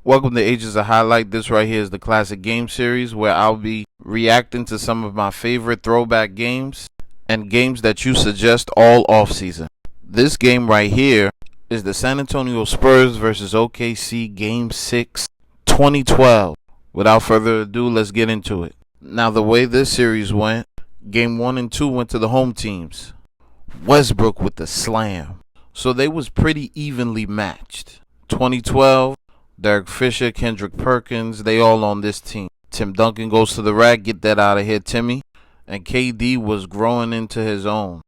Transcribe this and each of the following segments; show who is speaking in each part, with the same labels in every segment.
Speaker 1: Welcome to Ages of Highlight. This right here is the classic game series where I'll be reacting to some of my favorite throwback games and games that you suggest all offseason. This game right here is the San Antonio Spurs versus OKC Game 6 2012. Without further ado, let's get into it. Now, the way this series went, Game 1 and 2 went to the home teams. Westbrook with the slam. So they was pretty evenly matched. 2012, Derek Fisher, Kendrick Perkins, they all on this team. Tim Duncan goes to the rack, get that out of here, Timmy. And KD was growing into his own.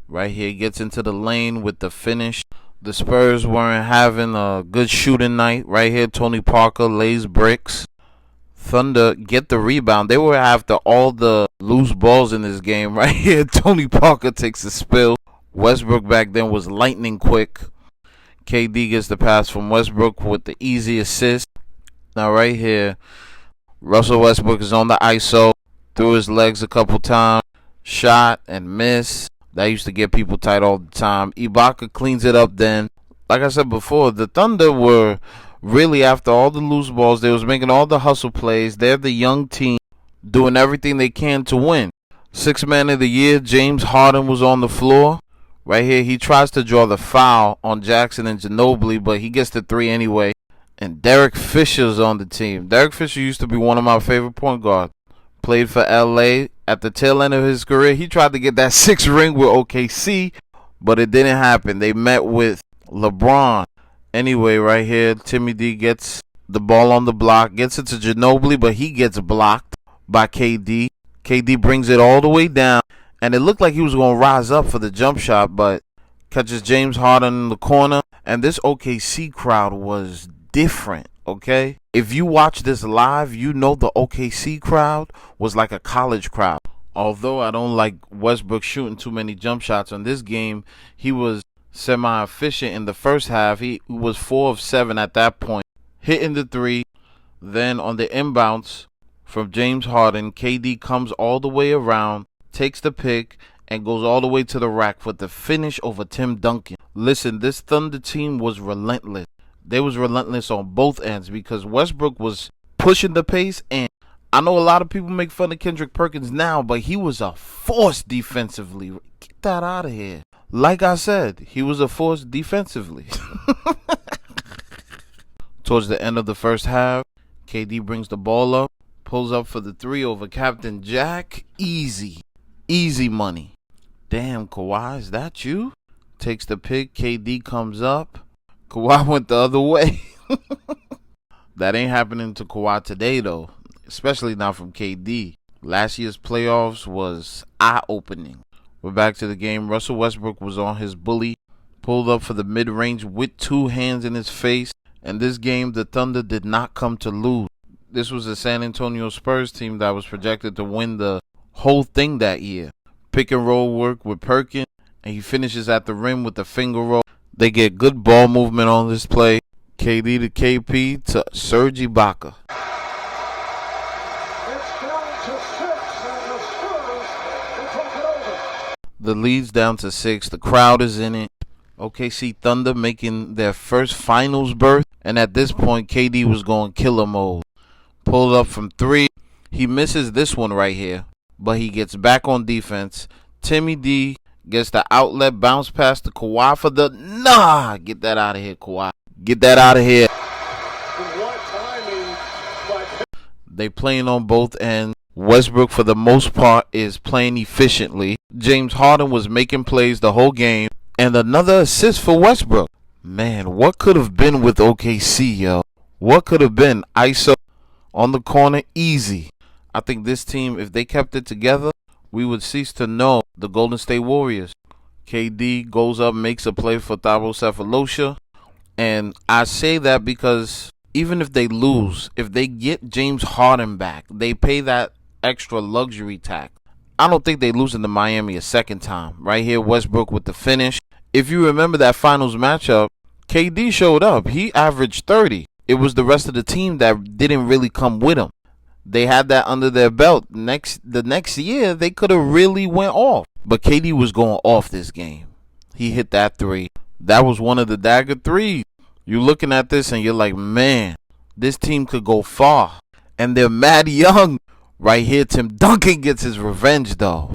Speaker 1: Right here, gets into the lane with the finish. The Spurs weren't having a good shooting night. Right here, Tony Parker lays bricks. Thunder get the rebound. They were after all the loose balls in this game. Right here, Tony Parker takes a spill. Westbrook back then was lightning quick. KD gets the pass from Westbrook with the easy assist. Now right here, Russell Westbrook is on the ISO. Threw his legs a couple times. Shot and miss. That used to get people tight all the time. Ibaka cleans it up then. Like I said before, the Thunder were really after all the loose balls. They was making all the hustle plays. They're the young team doing everything they can to win. Sixth man of the year, James Harden was on the floor. Right here, he tries to draw the foul on Jackson and Ginobili, but he gets the three anyway. And Derek Fisher's on the team. Derek Fisher used to be one of my favorite point guards. Played for LA at the tail end of his career. He tried to get that sixth ring with OKC, but it didn't happen. They met with LeBron. Anyway, right here, Timmy D gets the ball on the block, gets it to Ginobili, but he gets blocked by KD. KD brings it all the way down. And it looked like he was going to rise up for the jump shot, but catches James Harden in the corner. And this OKC crowd was different, okay? If you watch this live, you know the OKC crowd was like a college crowd. Although I don't like Westbrook shooting too many jump shots on this game, he was semi-efficient in the first half. He was 4 of 7 at that point, hitting the three. Then on the inbounds from James Harden, KD comes all the way around, takes the pick, and goes all the way to the rack for the finish over Tim Duncan. Listen, this Thunder team was relentless. They was relentless on both ends because Westbrook was pushing the pace, and I know a lot of people make fun of Kendrick Perkins now, but he was a force defensively. Get that out of here. Like I said, he was a force defensively. Towards the end of the first half, KD brings the ball up, pulls up for the three over Captain Jack. Easy money. Damn, Kawhi, is that you? Takes the pick. KD comes up. Kawhi went the other way. That ain't happening to Kawhi today, though. Especially not from KD. Last year's playoffs was eye-opening. We're back to the game. Russell Westbrook was on his bully. Pulled up for the mid-range with 2 hands in his face. And this game, the Thunder did not come to lose. This was a San Antonio Spurs team that was projected to win the whole thing that year. Pick and roll work with Perkins, and he finishes at the rim with the finger roll. They get good ball movement on this play. KD to KP to Serge Ibaka.
Speaker 2: It's down to 6, and the Spurs will take it over.
Speaker 1: The lead's down to 6. The crowd is in it. OKC Thunder making their first finals berth, and at this point, KD was going killer mode. Pulled up from 3. He misses this one right here, but he gets back on defense. Timmy D gets the outlet bounce pass to Kawhi for the... Get that out of here, Kawhi. Get that out of here.
Speaker 2: What timing?
Speaker 1: They playing on both ends. Westbrook, for the most part, is playing efficiently. James Harden was making plays the whole game. And another assist for Westbrook. Man, what could have been with OKC, yo? What could have been? ISO on the corner, easy. I think this team, if they kept it together, we would cease to know the Golden State Warriors. KD goes up, makes a play for Thabo Cephalosha. And I say that because even if they lose, if they get James Harden back, they pay that extra luxury tax. I don't think they lose into Miami a second time. Right here, Westbrook with the finish. If you remember that finals matchup, KD showed up. He averaged 30. It was the rest of the team that didn't really come with him. They had that under their belt. The next year, they could have really went off. But KD was going off this game. He hit that 3. That was one of the Dagger 3s. You're looking at this and you're like, man, This team could go far. And they're mad young. Right here, Tim Duncan gets his revenge, though.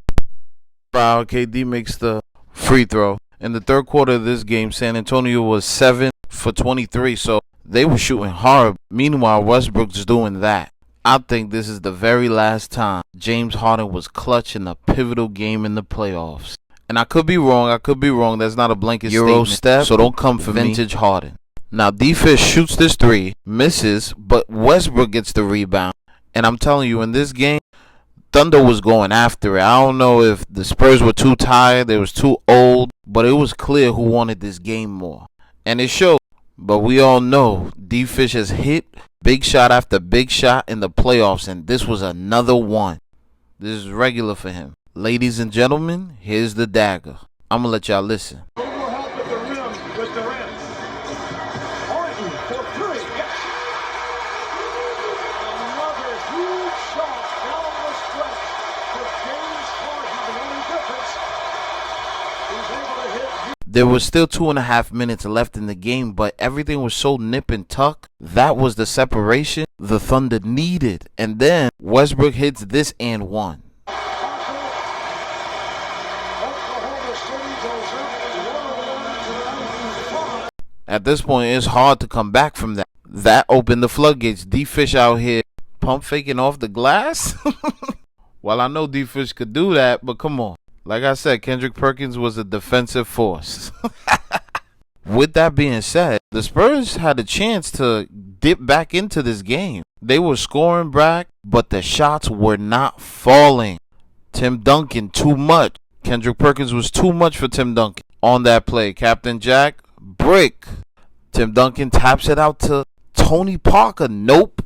Speaker 1: Foul, KD makes the free throw. In the third quarter of this game, San Antonio was 7 for 23, so they were shooting hard. Meanwhile, Westbrook's doing that. I think this is the very last time James Harden was clutch in a pivotal game in the playoffs. And I could be wrong. That's not a blanket Euro step, so don't come for vintage Harden. Now, D-Fish shoots this three, misses, but Westbrook gets the rebound. And I'm telling you, in this game, Thunder was going after it. I don't know if the Spurs were too tired, they was too old, but it was clear who wanted this game more. And it showed. But we all know D-Fish has hit big shot after big shot in the playoffs, and this was another one. This is regular for him. Ladies and gentlemen, here's the dagger. I'm going to let y'all listen.
Speaker 2: Who will help at the rim with Durant? Harden for three. Yes. Another huge shot down the stretch for James Harden. The only difference, he's able to hit.
Speaker 1: There was still 2.5 minutes left in the game, but everything was so nip and tuck. That was the separation the Thunder needed. And then Westbrook hits this and one. At this point, it's hard to come back from that. That opened the floodgates. D-Fish out here pump faking off the glass. Well, I know D-Fish could do that, but come on. Like I said, Kendrick Perkins was a defensive force. With that being said, the Spurs had a chance to dip back into this game. They were scoring back, but the shots were not falling. Tim Duncan, too much. Kendrick Perkins was too much for Tim Duncan. On that play, Captain Jack, brick. Tim Duncan taps it out to Tony Parker. Nope.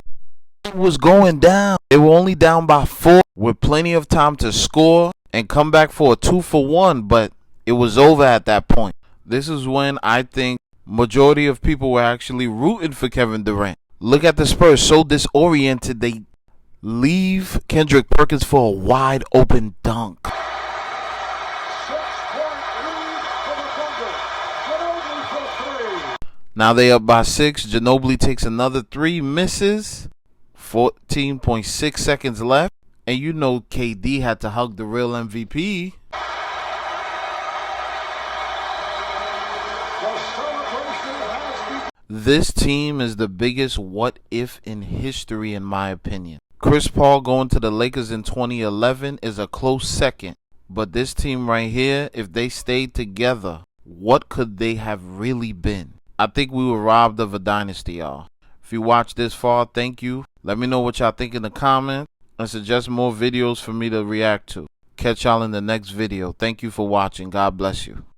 Speaker 1: It was going down. They were only down by 4 with plenty of time to score and come back for a 2-for-1, but it was over at that point. This is when I think majority of people were actually rooting for Kevin Durant. Look at the Spurs, so disoriented, they leave Kendrick Perkins for a wide open dunk.
Speaker 2: 6-point lead for the Thunder. Ginobili for three.
Speaker 1: Now they up by 6. Ginobili takes another 3, misses. 14.6 seconds left. And you know KD had to hug the real MVP. This team is the biggest what if in history, in my opinion. Chris Paul going to the Lakers in 2011 is a close second. But this team right here, if they stayed together, what could they have really been? I think we were robbed of a dynasty, y'all. If you watched this far, thank you. Let me know what y'all think in the comments and suggest more videos for me to react to. Catch y'all in the next video. Thank you for watching. God bless you.